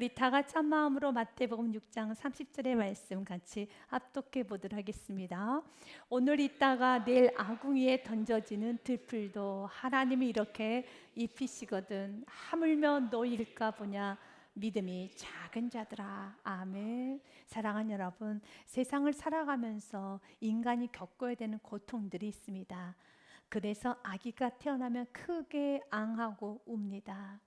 우리 다 같이 한 마음으로 마태복음 6장 30절의 말씀 같이 합독해 보도록 하겠습니다. 오늘 있다가 내일 아궁이에 던져지는 들풀도 하나님이 이렇게 입히시거든 하물며 너희일까 보냐. 믿음이 작은 자들아. 아멘. 사랑하는 여러분, 세상을 살아가면서 인간이 겪어야 되는 고통들이 있습니다. 그래서 아기가 태어나면 크게 앙하고 웁니다.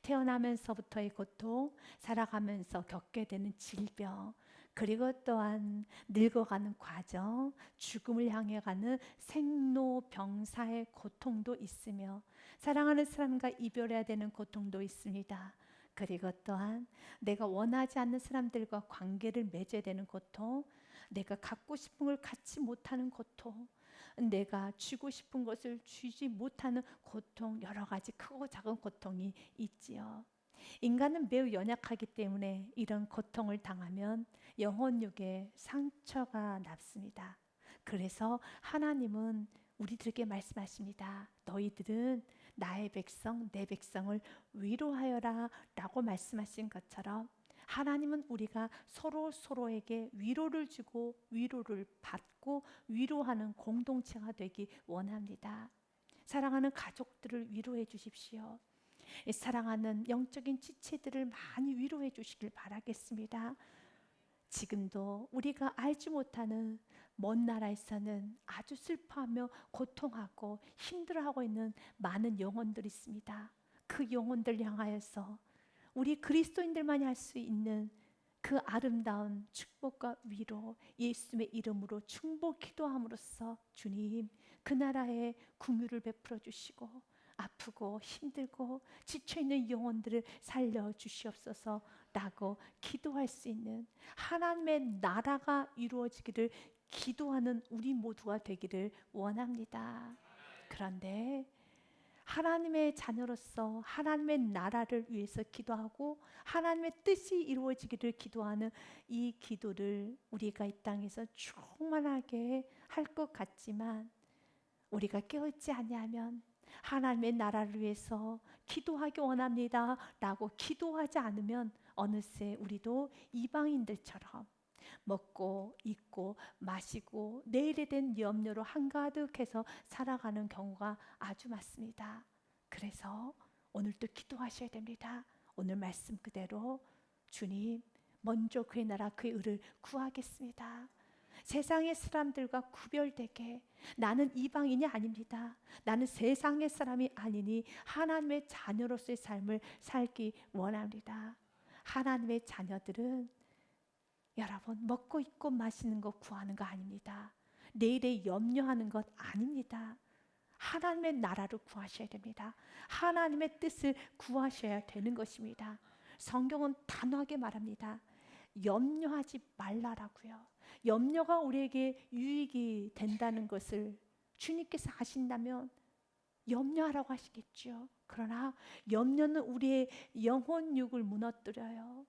태어나면서부터의 고통, 살아가면서 겪게 되는 질병, 그리고 또한 늙어가는 과정, 죽음을 향해 가는 생로병사의 고통도 있으며, 사랑하는 사람과 이별해야 되는 고통도 있습니다. 그리고 또한 내가 원하지 않는 사람들과 관계를 맺어야 되는 고통, 내가 갖고 싶은 걸 갖지 못하는 고통, 내가 쥐고 싶은 것을 쥐지 못하는 고통, 여러 가지 크고 작은 고통이 있지요. 인간은 매우 연약하기 때문에 이런 고통을 당하면 영혼육에 상처가 남습니다. 그래서 하나님은 우리들에게 말씀하십니다. 너희들은 나의 백성, 내 백성을 위로하여라 라고 말씀하신 것처럼, 하나님은 우리가 서로에게 위로를 주고 위로를 받고 위로하는 공동체가 되기 원합니다. 사랑하는 가족들을 위로해 주십시오. 사랑하는 영적인 지체들을 많이 위로해 주시길 바라겠습니다. 지금도 우리가 알지 못하는 먼 나라에서는 아주 슬퍼하며 고통하고 힘들어하고 있는 많은 영혼들이 있습니다. 그 영혼들 향하여서 우리 그리스도인들만이 할 수 있는 그 아름다운 축복과 위로, 예수님의 이름으로 중보 기도함으로써 주님, 그 나라에 긍휼을 베풀어 주시고 아프고 힘들고 지쳐있는 영혼들을 살려주시옵소서 라고 기도할 수 있는, 하나님의 나라가 이루어지기를 기도하는 우리 모두가 되기를 원합니다. 그런데 하나님의 자녀로서 하나님의 나라를 위해서 기도하고 하나님의 뜻이 이루어지기를 기도하는 이 기도를 우리가 이 땅에서 충만하게 할 것 같지만, 우리가 깨어있지 아니하면 하나님의 나라를 위해서 기도하기 원합니다 라고 기도하지 않으면 어느새 우리도 이방인들처럼 먹고 입고 마시고 내일에 대한 염려로 한가득해서 살아가는 경우가 아주 많습니다. 그래서 오늘도 기도하셔야 됩니다. 오늘 말씀 그대로 주님, 먼저 그의 나라 그의 의를 구하겠습니다. 세상의 사람들과 구별되게, 나는 이방인이 아닙니다. 나는 세상의 사람이 아니니 하나님의 자녀로서의 삶을 살기 원합니다. 하나님의 자녀들은 여러분, 먹고 입고 마시는 것 구하는 거 아닙니다. 내일에 염려하는 것 아닙니다. 하나님의 나라를 구하셔야 됩니다. 하나님의 뜻을 구하셔야 되는 것입니다. 성경은 단호하게 말합니다. 염려하지 말라라고요. 염려가 우리에게 유익이 된다는 것을 주님께서 아신다면 염려하라고 하시겠죠. 그러나 염려는 우리의 영혼육을 무너뜨려요.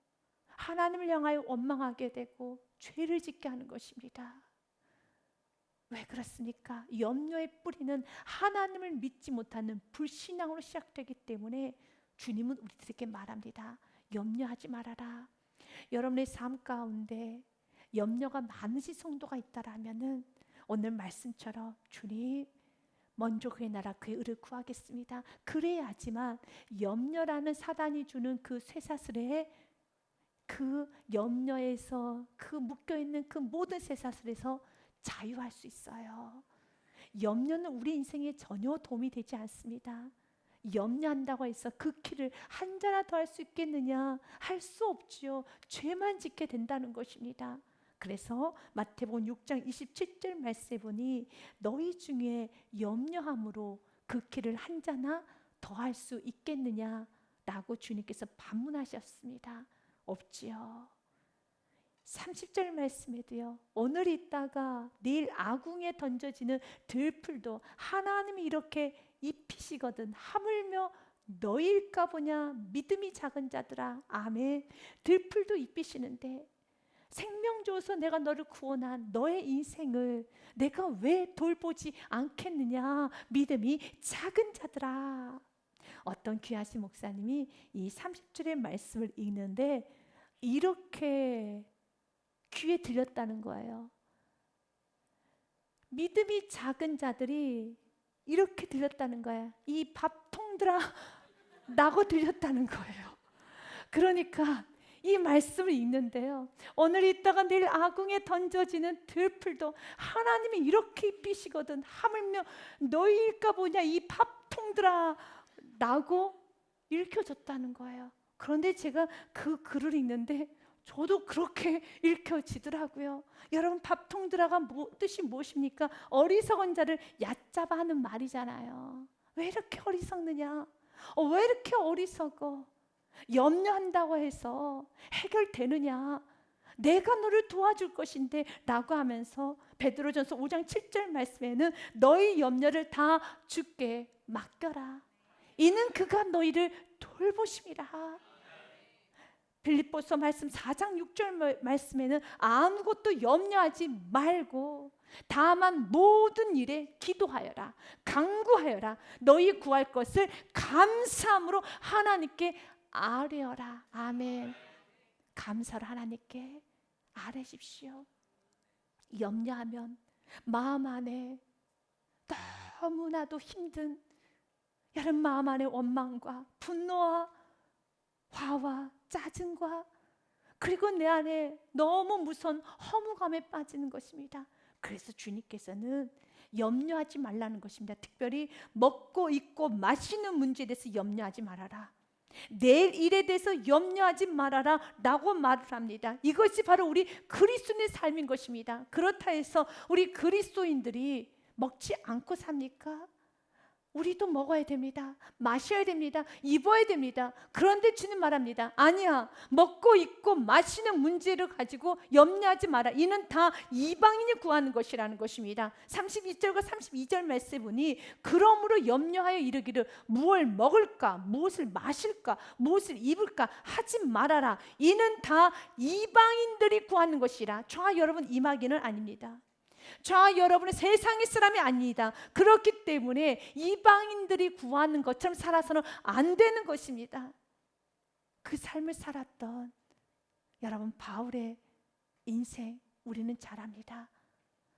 하나님을 향하여 원망하게 되고 죄를 짓게 하는 것입니다. 왜 그렇습니까? 염려의 뿌리는 하나님을 믿지 못하는 불신앙으로 시작되기 때문에 주님은 우리들에게 말합니다. 염려하지 말아라. 여러분의 삶 가운데 염려가 많으신 성도가 있다라면은 오늘 말씀처럼 주님, 먼저 그의 나라 그의 의를 구하겠습니다. 그래야지만 염려라는 사단이 주는 그 쇠사슬에, 그 염려에서, 그 묶여있는 그 모든 쇠사슬에서 자유할 수 있어요. 염려는 우리 인생에 전혀 도움이 되지 않습니다. 염려한다고 해서 그 길을 한 자나 더 할 수 있겠느냐? 할 수 없지요. 죄만 짓게 된다는 것입니다. 그래서 마태복음 6장 27절 말씀에 보니 너희 중에 염려함으로 그 길을 한 자나 더 할 수 있겠느냐? 라고 주님께서 반문하셨습니다. 없지요. 30절 말씀에도요, 오늘 있다가 내일 아궁에 던져지는 들풀도 하나님이 이렇게 입히시거든 하물며 너희일까 보냐. 믿음이 작은 자들아. 아멘. 들풀도 입히시는데 생명 주어서 내가 너를 구원한 너의 인생을 내가 왜 돌보지 않겠느냐. 믿음이 작은 자들아. 어떤 귀하신 목사님이 이 30절의 말씀을 읽는데 이렇게 귀에 들렸다는 거예요. 믿음이 작은 자들이 이렇게 들렸다는 거야. 이 밥통들아 라고 들렸다는 거예요. 그러니까 이 말씀을 읽는데요, 오늘 있다가 내일 아궁에 던져지는 들풀도 하나님이 이렇게 입히시거든 하물며 너희일까 보냐 이 밥통들아 라고 읽혀졌다는 거예요. 그런데 제가 그 글을 읽는데 저도 그렇게 읽혀지더라고요. 여러분, 밥통들아가 뜻이 무엇입니까? 어리석은 자를 얕잡아 하는 말이잖아요. 왜 이렇게 어리석느냐? 왜 이렇게 어리석어? 염려한다고 해서 해결되느냐? 내가 너를 도와줄 것인데 라고 하면서 베드로전서 5장 7절 말씀에는 너희 염려를 다 주께 맡겨라. 이는 그가 너희를 돌보심이라. 빌립보서 말씀 4장 6절 말씀에는 아무것도 염려하지 말고 다만 모든 일에 기도하여라, 간구하여라. 너희 구할 것을 감사함으로 하나님께 아뢰어라. 아멘. 감사를 하나님께 아뢰십시오. 염려하면 마음 안에 너무나도 힘든 여러분 마음 안에 원망과 분노와 화와 짜증과 그리고 내 안에 너무 무서운 허무감에 빠지는 것입니다. 그래서 주님께서는 염려하지 말라는 것입니다. 특별히 먹고 입고 마시는 문제에 대해서 염려하지 말아라. 내일 일에 대해서 염려하지 말아라 라고 말을 합니다. 이것이 바로 우리 그리스도인의 삶인 것입니다. 그렇다 해서 우리 그리스도인들이 먹지 않고 삽니까? 우리도 먹어야 됩니다. 마셔야 됩니다. 입어야 됩니다. 그런데 주님 말합니다. 아니야, 먹고 입고 마시는 문제를 가지고 염려하지 마라. 이는 다 이방인이 구하는 것이라는 것입니다. 32절과 32절 말씀 보니 그러므로 염려하여 이르기를 무엇을 먹을까, 무엇을 마실까, 무엇을 입을까 하지 말아라. 이는 다 이방인들이 구하는 것이라. 저와 여러분 이방인은 아닙니다. 저와 여러분은 세상의 사람이 아닙니다. 그렇기 때문에 이방인들이 구하는 것처럼 살아서는 안 되는 것입니다. 그 삶을 살았던 여러분 바울의 인생 우리는 잘 압니다.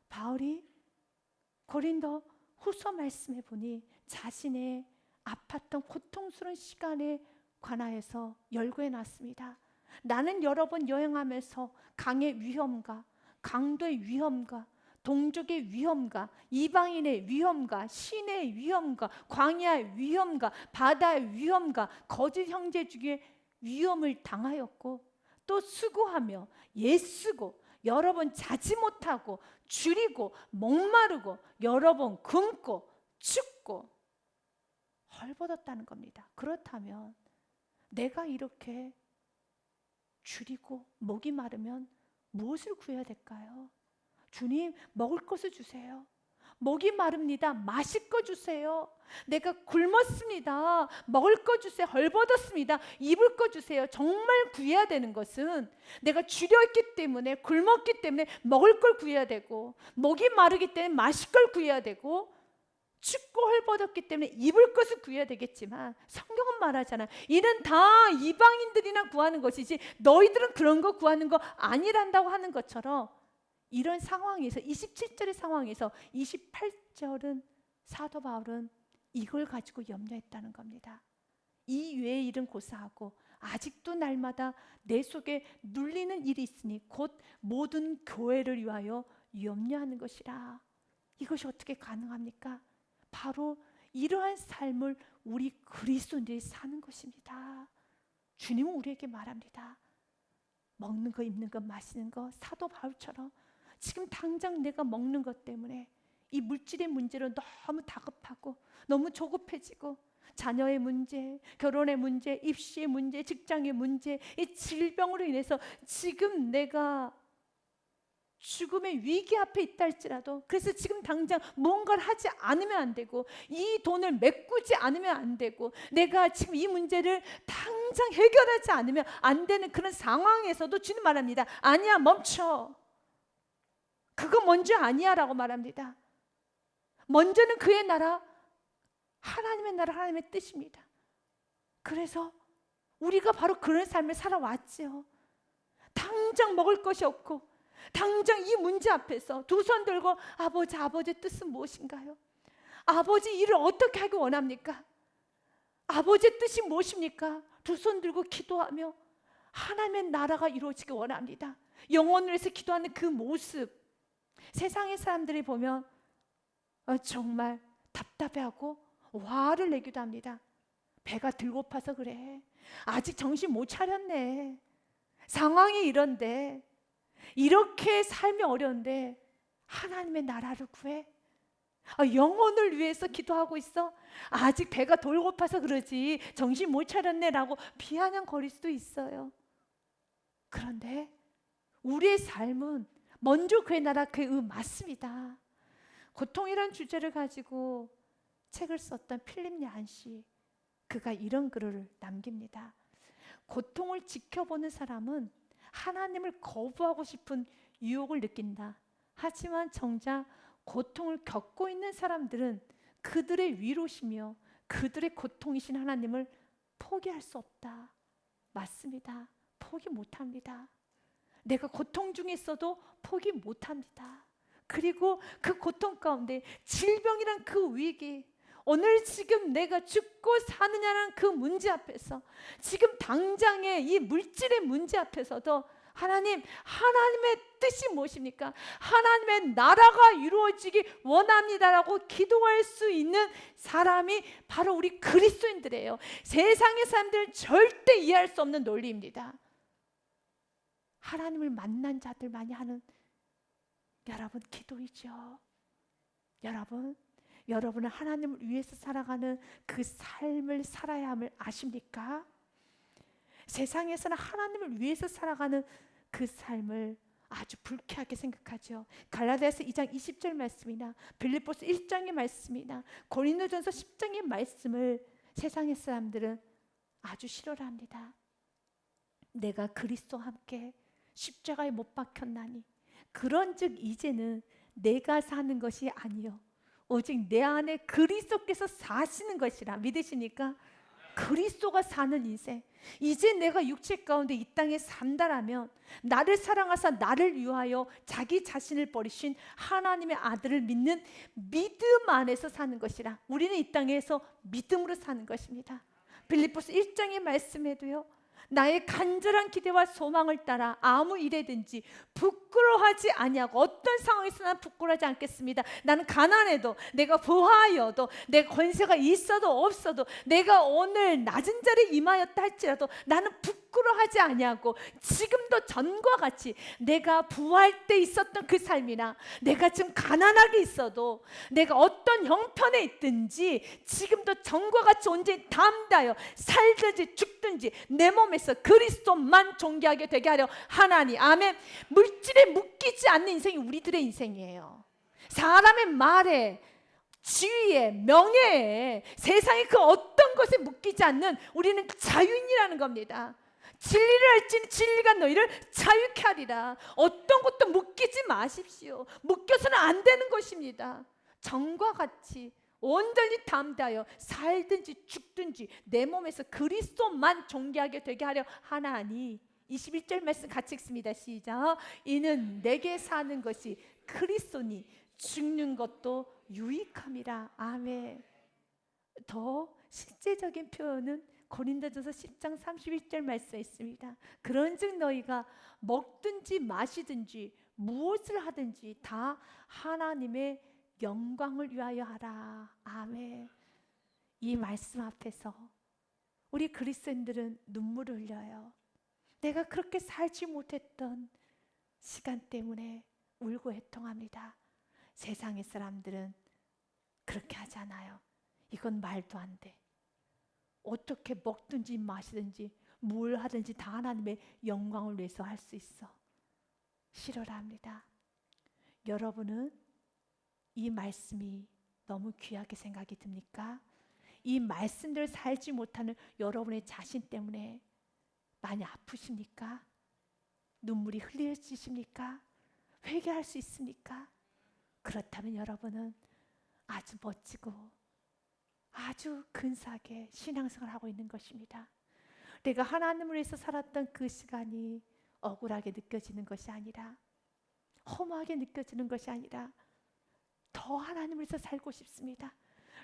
바울이 고린도 후서 말씀에 보니 자신의 아팠던 고통스러운 시간에 관하여서 열거해 놨습니다. 나는 여러 번 여행하면서 강의 위험과 강도의 위험과 동족의 위험과 이방인의 위험과 신의 위험과 광야의 위험과 바다의 위험과 거짓 형제주의의 위험을 당하였고 또 수고하며 애쓰고 여러 번 자지 못하고 줄이고 목마르고 여러 번 굶고 춥고 헐벗었다는 겁니다. 그렇다면 내가 이렇게 줄이고 목이 마르면 무엇을 구해야 될까요? 주님, 먹을 것을 주세요. 목이 마릅니다. 마실 거 주세요. 내가 굶었습니다. 먹을 거 주세요. 헐벗었습니다. 입을 거 주세요. 정말 구해야 되는 것은 내가 줄였기 때문에 굶었기 때문에 먹을 걸 구해야 되고 목이 마르기 때문에 마실 걸 구해야 되고 춥고 헐벗었기 때문에 입을 것을 구해야 되겠지만 성경은 말하잖아. 이는 다 이방인들이나 구하는 것이지 너희들은 그런 거 구하는 거 아니란다고 하는 것처럼 이런 상황에서 27절의 상황에서 28절은 사도 바울은 이걸 가지고 염려했다는 겁니다. 이 외의 일은 고사하고 아직도 날마다 내 속에 눌리는 일이 있으니 곧 모든 교회를 위하여 염려하는 것이라. 이것이 어떻게 가능합니까? 바로 이러한 삶을 우리 그리스도인들이 사는 것입니다. 주님은 우리에게 말합니다. 먹는 거, 입는 거, 마시는 거 사도 바울처럼 지금 당장 내가 먹는 것 때문에 이 물질의 문제로 너무 다급하고 너무 조급해지고 자녀의 문제, 결혼의 문제, 입시의 문제, 직장의 문제, 이 질병으로 인해서 지금 내가 죽음의 위기 앞에 있다 할지라도 그래서 지금 당장 뭔가를 하지 않으면 안 되고 이 돈을 메꾸지 않으면 안 되고 내가 지금 이 문제를 당장 해결하지 않으면 안 되는 그런 상황에서도 주님 말합니다. 아니야, 멈춰. 그거 먼저 아니야 라고 말합니다. 먼저는 그의 나라, 하나님의 나라, 하나님의 뜻입니다. 그래서 우리가 바로 그런 삶을 살아왔지요. 당장 먹을 것이 없고 당장 이 문제 앞에서 두 손 들고 아버지의 뜻은 무엇인가요? 아버지 일을 어떻게 하기 원합니까? 아버지의 뜻이 무엇입니까? 두 손 들고 기도하며 하나님의 나라가 이루어지기 원합니다. 영혼을 위해서 기도하는 그 모습, 세상의 사람들이 보면 정말 답답해하고 화를 내기도 합니다. 배가 들고파서 그래. 아직 정신 못 차렸네. 상황이 이런데, 이렇게 삶이 어려운데 하나님의 나라를 구해? 영혼을 위해서 기도하고 있어? 아직 배가 돌고파서 그러지 정신 못 차렸네 라고 비아냥거릴 수도 있어요. 그런데 우리의 삶은 먼저 그의 나라 그의 의 맞습니다. 고통이란 주제를 가지고 책을 썼던 필립 얀시, 그가 이런 글을 남깁니다. 고통을 지켜보는 사람은 하나님을 거부하고 싶은 유혹을 느낀다. 하지만 정작 고통을 겪고 있는 사람들은 그들의 위로시며 그들의 고통이신 하나님을 포기할 수 없다. 맞습니다. 포기 못합니다. 내가 고통 중에 있어도 포기 못합니다. 그리고 그 고통 가운데 질병이란 그 위기, 오늘 지금 내가 죽고 사느냐는 그 문제 앞에서, 지금 당장의 이 물질의 문제 앞에서도 하나님의 뜻이 무엇입니까? 하나님의 나라가 이루어지기 원합니다라고 기도할 수 있는 사람이 바로 우리 그리스도인들이에요. 세상의 사람들은 절대 이해할 수 없는 논리입니다. 하나님을 만난 자들만이 하는 여러분 기도이죠. 여러분은 하나님을 위해서 살아가는 그 삶을 살아야 함을 아십니까? 세상에서는 하나님을 위해서 살아가는 그 삶을 아주 불쾌하게 생각하죠. 갈라디아서 2장 20절 말씀이나 빌립보서 1장의 말씀이나 고린도전서 10장의 말씀을 세상의 사람들은 아주 싫어를 합니다. 내가 그리스도와 함께 십자가에 못 박혔나니 그런즉 이제는 내가 사는 것이 아니요 오직 내 안에 그리스도께서 사시는 것이라. 믿으시니까? 그리스도가 사는 인생. 이제 내가 육체 가운데 이 땅에 산다라면 나를 사랑하사 나를 위하여 자기 자신을 버리신 하나님의 아들을 믿는 믿음 안에서 사는 것이라. 우리는 이 땅에서 믿음으로 사는 것입니다. 빌립보서 1장의 말씀에도요, 나의 간절한 기대와 소망을 따라 아무 일에든지 부끄러워하지 아니하고, 어떤 상황에서 난 부끄러워하지 않겠습니다. 나는 가난해도, 내가 부하여도, 내가 권세가 있어도 없어도, 내가 오늘 낮은 자리에 임하였다 할지라도 나는 부끄러워하지 아니하고, 지금도 전과 같이 내가 부할 때 있었던 그 삶이나 내가 지금 가난하게 있어도, 내가 어떤 형편에 있든지 지금도 전과 같이 온전히 담대하여 살든지 죽든지 내 몸에서 그리스도만 존귀하게 되게 하려 하나니. 아멘. 물질에 묶이지 않는 인생이 우리들의 인생이에요. 사람의 말에, 지위에, 명예에, 세상의 그 어떤 것에 묶이지 않는 우리는 자유인이라는 겁니다. 진리를 알지니 진리가 너희를 자유케 하리라. 어떤 것도 묶이지 마십시오. 묶여서는 안 되는 것입니다. 정과 같이 온전히 담대하여 살든지 죽든지 내 몸에서 그리스도만 존귀하게 되게 하려 하나니. 21절 말씀 같이 읽습니다. 시작. 이는 내게 사는 것이 그리스도니 죽는 것도 유익함이라. 아멘. 더 실제적인 표현은 고린도전서 10장 31절 말씀에 있습니다. 그런즉 너희가 먹든지 마시든지 무엇을 하든지 다 하나님의 영광을 위하여 하라. 아멘. 이 말씀 앞에서 우리 그리스도인들은 눈물을 흘려요. 내가 그렇게 살지 못했던 시간 때문에 울고 애통합니다. 세상의 사람들은 그렇게 하잖아요. 이건 말도 안 돼. 어떻게 먹든지 마시든지 뭘 하든지 다 하나님의 영광을 위해서 할 수 있어. 싫어라 합니다. 여러분은 이 말씀이 너무 귀하게 생각이 듭니까? 이 말씀대로 살지 못하는 여러분의 자신 때문에 많이 아프십니까? 눈물이 흘려지십니까? 회개할 수 있습니까? 그렇다면 여러분은 아주 멋지고 아주 근사하게 신앙생활을 하고 있는 것입니다. 내가 하나님을 위해서 살았던 그 시간이 억울하게 느껴지는 것이 아니라, 허무하게 느껴지는 것이 아니라 더 하나님을 위해서 살고 싶습니다.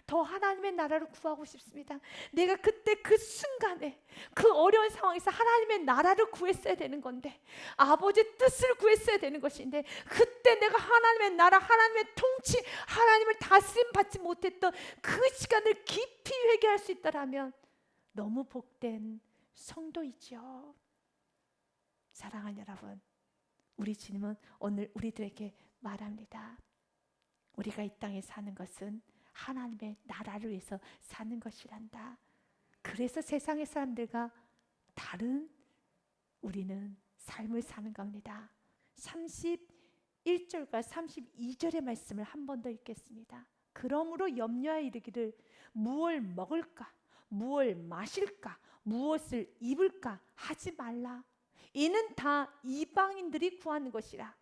더 하나님의 나라를 구하고 싶습니다. 내가 그때 그 순간에 그 어려운 상황에서 하나님의 나라를 구했어야 되는 건데, 아버지의 뜻을 구했어야 되는 것인데, 그때 내가 하나님의 나라, 하나님의 통치, 하나님을 다스림 받지 못했던 그 시간을 깊이 회개할 수 있다라면 너무 복된 성도이죠. 사랑하는 여러분, 우리 주님은 오늘 우리들에게 말합니다. 우리가 이 땅에 사는 것은 하나님의 나라를 위해서 사는 것이란다. 그래서 세상의 사람들과 다른 우리는 삶을 사는 겁니다. 31절과 32절의 말씀을 한 번 더 읽겠습니다. 그러므로 염려하여 이르기를 무엇을 먹을까, 무엇을 마실까, 무엇을 입을까 하지 말라. 이는 다 이방인들이 구하는 것이라.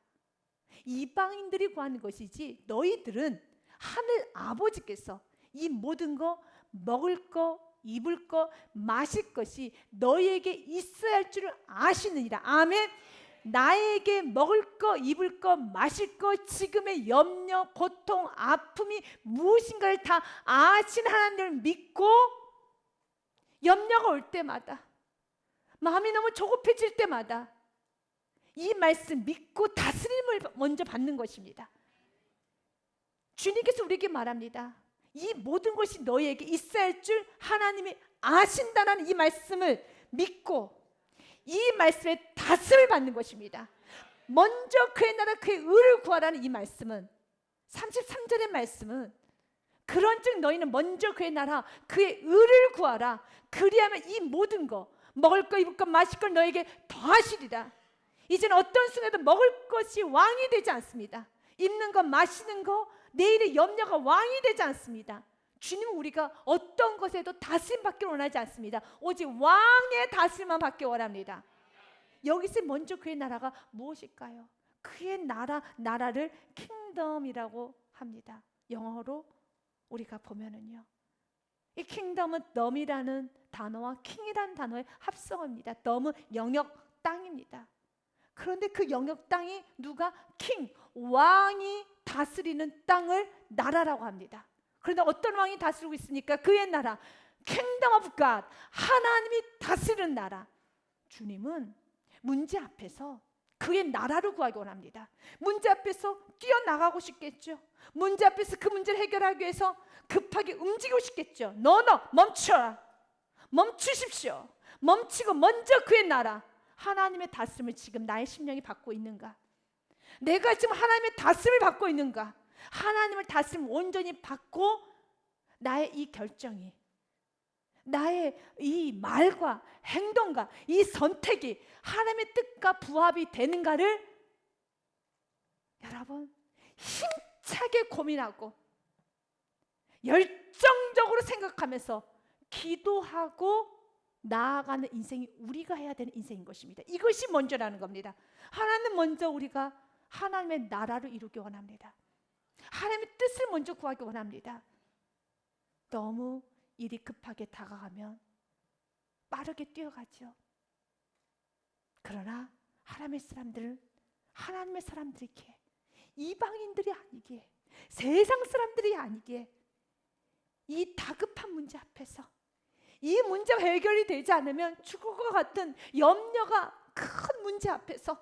이방인들이 구하는 것이지 너희들은 하늘 아버지께서 이 모든 거, 먹을 거, 입을 거, 마실 것이 너희에게 있어야 할 줄을 아시느니라. 아멘. 나에게 먹을 거, 입을 거, 마실 거, 지금의 염려, 고통, 아픔이 무엇인가를 다 아신 하나님을 믿고, 염려가 올 때마다, 마음이 너무 조급해질 때마다 이 말씀 믿고 다스림을 먼저 받는 것입니다. 주님께서 우리에게 말합니다. 이 모든 것이 너희에게 있어야 할 줄 하나님이 아신다는 이 말씀을 믿고 이 말씀에 다스림을 받는 것입니다. 먼저 그의 나라 그의 의를 구하라는 이 말씀은, 33절의 말씀은, 그런즉 너희는 먼저 그의 나라 그의 의를 구하라. 그리하면 이 모든 거, 먹을 거, 입을 거, 마실 걸 너에게 더하시리라. 이제는 어떤 순간에도 먹을 것이 왕이 되지 않습니다. 입는 것, 마시는 것, 내일의 염려가 왕이 되지 않습니다. 주님은 우리가 어떤 것에도 다스림 받기를 원하지 않습니다. 오직 왕의 다스림만 받기 원합니다. 여기서 먼저 그의 나라가 무엇일까요? 그의 나라를 킹덤이라고 합니다. 영어로 우리가 보면은요, 이 킹덤은 덤이라는 단어와 킹이라는 단어의 합성어입니다. 덤은 영역 땅입니다. 그런데 그 영역 땅이 누가? 킹, 왕이 다스리는 땅을 나라라고 합니다. 그런데 어떤 왕이 다스리고 있습니까? 그의 나라, 킹덤 오브 갓, 하나님이 다스리는 나라. 주님은 문제 앞에서 그의 나라를 구하기 원합니다. 문제 앞에서 뛰어나가고 싶겠죠. 문제 앞에서 그 문제를 해결하기 위해서 급하게 움직이고 싶겠죠. 멈춰라, 멈추십시오. 멈추고 먼저 그의 나라, 하나님의 다스림을 지금 나의 심령이 받고 있는가? 내가 지금 하나님의 다스림을 받고 있는가? 하나님을 다스림 온전히 받고 나의 이 결정이, 나의 이 말과 행동과 이 선택이 하나님의 뜻과 부합이 되는가를 여러분 힘차게 고민하고 열정적으로 생각하면서 기도하고 나아가는 인생이 우리가 해야 되는 인생인 것입니다. 이것이 먼저라는 겁니다. 하나님 먼저 우리가 하나님의 나라를 이루기 원합니다. 하나님의 뜻을 먼저 구하기 원합니다. 너무 일이 급하게 다가가면 빠르게 뛰어가죠. 그러나 하나님의 사람들은 하나님의 사람들이기에, 이방인들이 아니기에, 세상 사람들이 아니기에 이 다급한 문제 앞에서, 이 문제가 해결이 되지 않으면 죽을 것 같은 염려가 큰 문제 앞에서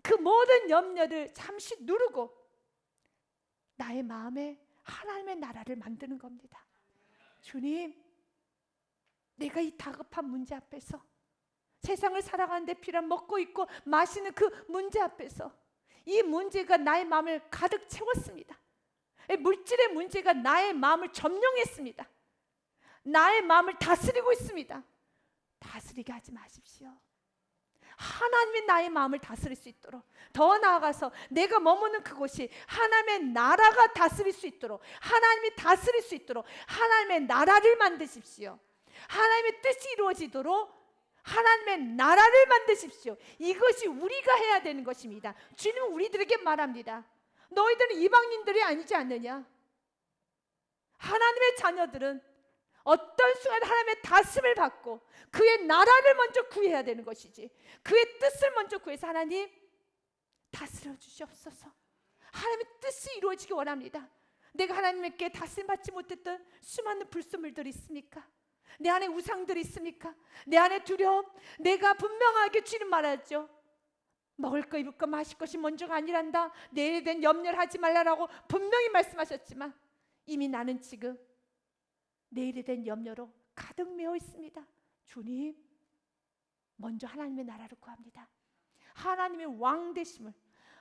그 모든 염려를 잠시 누르고 나의 마음에 하나님의 나라를 만드는 겁니다. 주님, 내가 이 다급한 문제 앞에서, 세상을 살아가는데 필요한 먹고 입고 마시는 그 문제 앞에서, 이 문제가 나의 마음을 가득 채웠습니다. 물질의 문제가 나의 마음을 점령했습니다. 나의 마음을 다스리고 있습니다. 다스리게 하지 마십시오. 하나님이 나의 마음을 다스릴 수 있도록, 더 나아가서 내가 머무는 그곳이 하나님의 나라가 다스릴 수 있도록, 하나님이 다스릴 수 있도록 하나님의 나라를 만드십시오. 하나님의 뜻이 이루어지도록 하나님의 나라를 만드십시오. 이것이 우리가 해야 되는 것입니다. 주님은 우리들에게 말합니다. 너희들은 이방인들이 아니지 않느냐? 하나님의 자녀들은 어떤 순간 하나님의 다스림을 받고 그의 나라를 먼저 구해야 되는 것이지, 그의 뜻을 먼저 구해서 하나님 다스려 주시옵소서. 하나님의 뜻이 이루어지기 원합니다. 내가 하나님께 다스림 받지 못했던 수많은 불순물들이 있습니까? 내 안에 우상들이 있습니까? 내 안에 두려움, 내가 분명하게 주님 말하죠. 먹을 거, 입을 거, 마실 것이 먼저가 아니란다. 내일에 대한 염려를 하지 말라라고 분명히 말씀하셨지만 이미 나는 지금 내일에 대한 염려로 가득 메어 있습니다. 주님, 먼저 하나님의 나라를 구합니다. 하나님의 왕 되심을,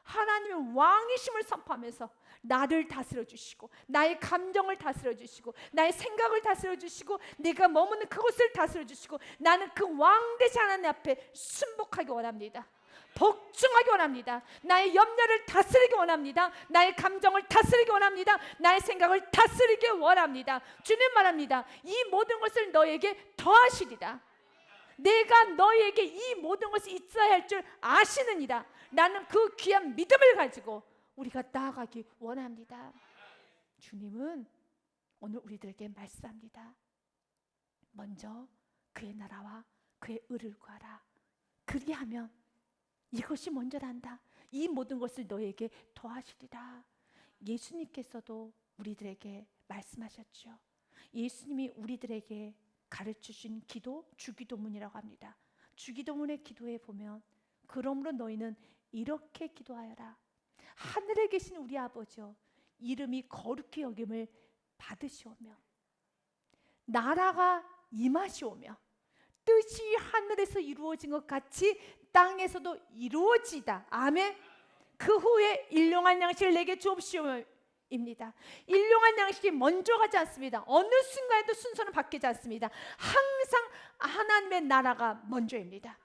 하나님의 왕이심을 선포하면서 나를 다스려 주시고 나의 감정을 다스려 주시고 나의 생각을 다스려 주시고 내가 머무는 그곳을 다스려 주시고 나는 그 왕 되신 하나님 앞에 순복하기 원합니다. 복종하기 원합니다. 나의 염려를 다스리기 원합니다. 나의 감정을 다스리기 원합니다. 나의 생각을 다스리기 원합니다. 주님 말합니다. 이 모든 것을 너에게 더하시리라. 내가 너에게 이 모든 것이 있어야 할 줄 아시느니라. 나는 그 귀한 믿음을 가지고 우리가 나아가기 원합니다. 주님은 오늘 우리들에게 말씀합니다. 먼저 그의 나라와 그의 의를 구하라. 그리하면 이것이 먼저란다. 이 모든 것을 너에게 더하시리라. 예수님께서도 우리들에게 말씀하셨죠. 예수님이 우리들에게 가르쳐주신 기도, 주기도문이라고 합니다. 주기도문의 기도에 보면 그러므로 너희는 이렇게 기도하여라. 하늘에 계신 우리 아버지여, 이름이 거룩히 여김을 받으시오며 나라가 임하시오며 뜻이 하늘에서 이루어진 것 같이 땅에서도 이루어지다. 아멘. 그 후에 일용할 양식을 내게 주옵시오입니다. 일용할 양식이 먼저 가지 않습니다. 어느 순간에도 순서는 바뀌지 않습니다. 항상 하나님의 나라가 먼저입니다.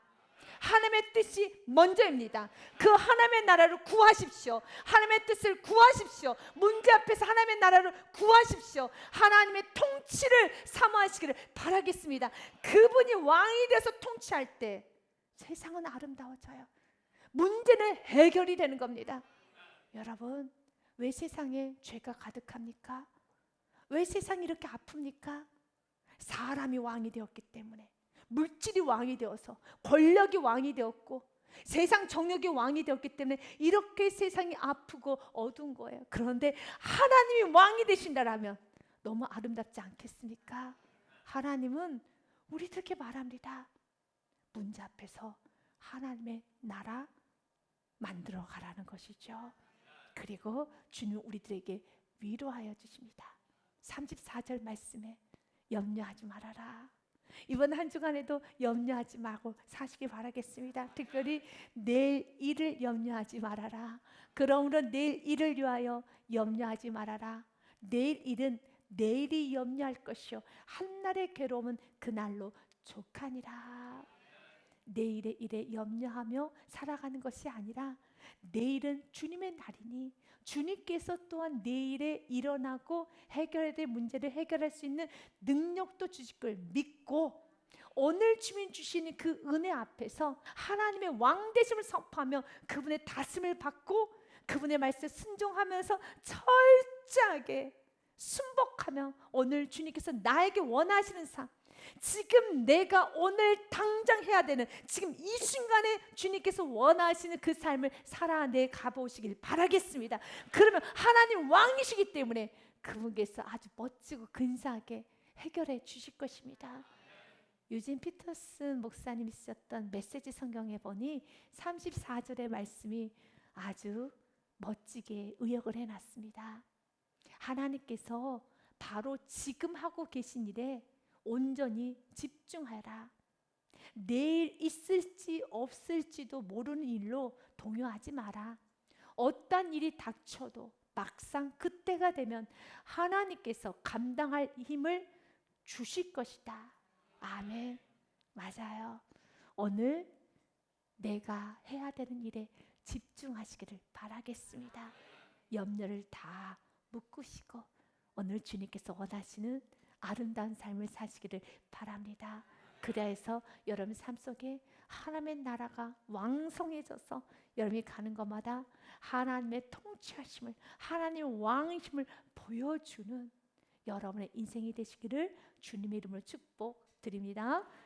하나님의 뜻이 먼저입니다. 그 하나님의 나라를 구하십시오. 하나님의 뜻을 구하십시오. 문제 앞에서 하나님의 나라를 구하십시오. 하나님의 통치를 사모하시기를 바라겠습니다. 그분이 왕이 돼서 통치할 때 세상은 아름다워져요. 문제는 해결이 되는 겁니다. 여러분, 왜 세상에 죄가 가득합니까? 왜 세상이 이렇게 아픕니까? 사람이 왕이 되었기 때문에, 물질이 왕이 되어서, 권력이 왕이 되었고, 세상 정욕이 왕이 되었기 때문에 이렇게 세상이 아프고 어두운 거예요. 그런데 하나님이 왕이 되신다라면 너무 아름답지 않겠습니까? 하나님은 우리들에게 말합니다. 문제 앞에서 하나님의 나라 만들어 가라는 것이죠. 그리고 주님 우리들에게 위로하여 주십니다. 34절 말씀에 염려하지 말아라. 이번 한 주간에도 염려하지 말고 사시기 바라겠습니다. 특별히 내일 일을 염려하지 말아라. 그러므로 내일 일을 위하여 염려하지 말아라. 내일 일은 내일이 염려할 것이요 한날의 괴로움은 그날로 족하니라. 내일의 일에 염려하며 살아가는 것이 아니라 내일은 주님의 날이니 주님께서 또한 내일에 일어나고 해결해야 될 문제를 해결할 수 있는 능력도 주실 걸 믿고 오늘 주님 주시는 그 은혜 앞에서 하나님의 왕 되심을 선포하며 그분의 다스림을 받고 그분의 말씀에 순종하면서 철저하게 순복하며 오늘 주님께서 나에게 원하시는 삶, 지금 내가 오늘 당장 해야 되는 지금 이 순간에 주님께서 원하시는 그 삶을 살아내 가보시길 바라겠습니다. 그러면 하나님 왕이시기 때문에 그분께서 아주 멋지고 근사하게 해결해 주실 것입니다. 유진 피터슨 목사님이 쓰셨던 메시지 성경에 보니 34절의 말씀이 아주 멋지게 의역을 해놨습니다. 하나님께서 바로 지금 하고 계신 일에 온전히 집중하라. 내일 있을지 없을지도 모르는 일로 동요하지 마라. 어떤 일이 닥쳐도 막상 그때가 되면 하나님께서 감당할 힘을 주실 것이다. 아멘. 맞아요. 오늘 내가 해야 되는 일에 집중하시기를 바라겠습니다. 염려를 다 묶으시고 오늘 주님께서 원하시는 아름다운 삶을 사시기를 바랍니다. 그래서 여러분 삶 속에 하나님의 나라가 왕성해져서 여러분이 가는 것마다 하나님의 통치하심을, 하나님의 왕이심을 보여주는 여러분의 인생이 되시기를 주님의 이름으로 축복드립니다.